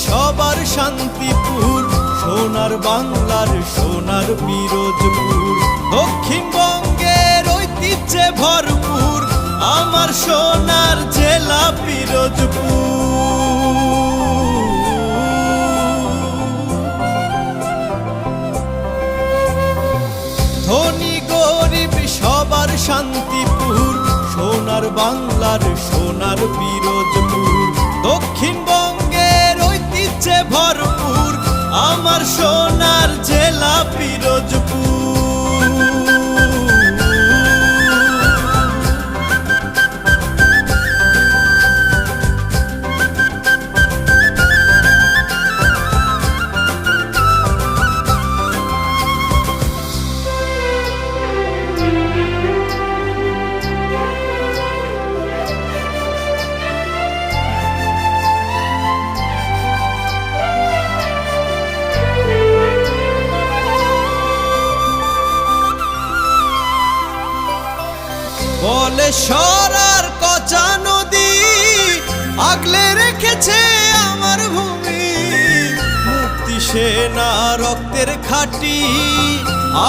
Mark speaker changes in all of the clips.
Speaker 1: সবার শান্তিপুর, সোনার বাংলার সোনার পিরোজপুর। দক্ষিণবঙ্গের ঐতিহ্যে ভরপুর আমার সোনার জেলা পিরোজপুর। ধনী গরিব সবার শান্তিপুর, সোনার বাংলার সোনার পিরোজপুর। দক্ষিণবঙ্গের ঐতিহ্যে ভরপুর আমার সোনার জেলা পিরোজপুর। বলেশ্বর আর কচা নদী আগলে রেখেছে আমার ভূমি। মুক্তি সেনা রক্তের খাঁটি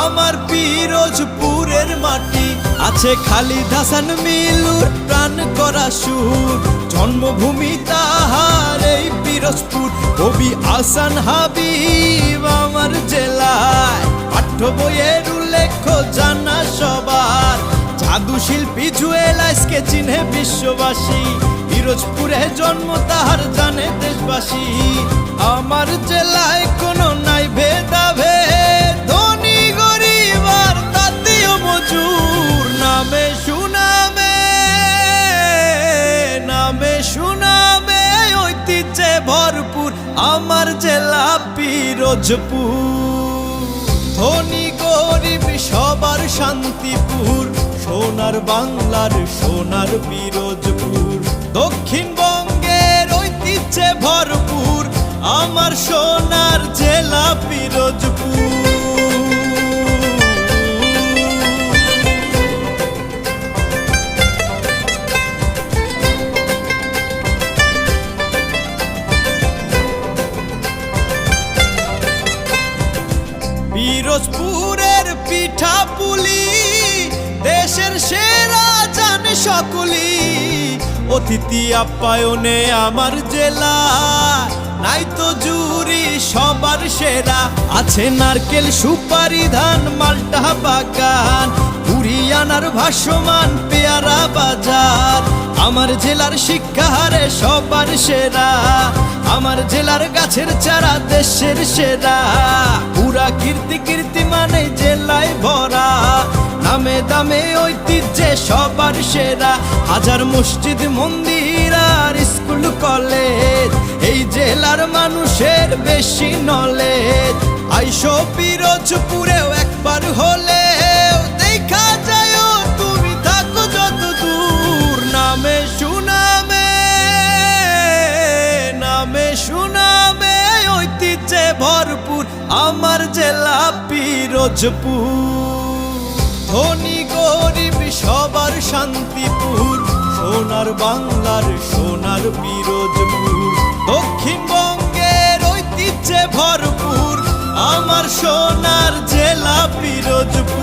Speaker 1: আমার পিরোজপুরের মাটি। আছে খালিদ হাসান মিলুর প্রাণ করা সুর, জন্মভূমি তাহার এই পিরোজপুর। কবি আহসান হাবিব আমার জেলায়, পাঠ্য বইয়ের উল্লেখ জানা সবার। জাদু শিল্পী জুয়েলাইসকে চিনে বিশ্ববাসী, পিরোজপুরে জন্ম তাহার জানে দেশবাসী। আমার জেলায় কোনো নাই ভেদাভেদ, ধনী গরিব আর তাঁতীয় মজুর। নামে সুনামে ঐতিহ্যে ভরপুর আমার জেলা পিরোজপুর। ধনী গরিব সবার শান্তিপুর, সোনার বাংলার সোনার পিরোজপুর। দক্ষিণবঙ্গের ঐতিহ্যে ভরপুর আমার সোনার জেলা পিরোজপুর। পিরোজপুরের পিঠা পুলি দেশের সেরা জানে সকলি। অতিথি আপ্যায়নে আমার জেলা নাই তো জুরি সবার সেরা। আছে নারকেল সুপারি ধান মালটা বাগান, কুড়িয়ানার ভাসমান পেয়ারা বাজার। আমার জেলার শিক্ষা হারে সবার সেরা, আমার জেলার গাছের চারা দেশের সেরা। পুরা কীর্তি মানে জেলায় ভরা, নামে দামে ঐতিহ্যে সবার সেরা। হাজার মসজিদ মন্দির আর স্কুল কলেজ, এই জেলার মানুষের বেশি নলেজ। আইসো পিরোজপুরেও একবার হলেও দেখা যায় তুমি থাকো যত দূর। নামে সুনামে ঐতিহ্যে ভরপুর আমার জেলা পিরোজপুর। ধনী গরিব সবার শান্তিপুর, সোনার বাংলার সোনার পিরোজপুর। দক্ষিণবঙ্গের ঐতিহ্যে ভরপুর আমার সোনার জেলা পিরোজপুর।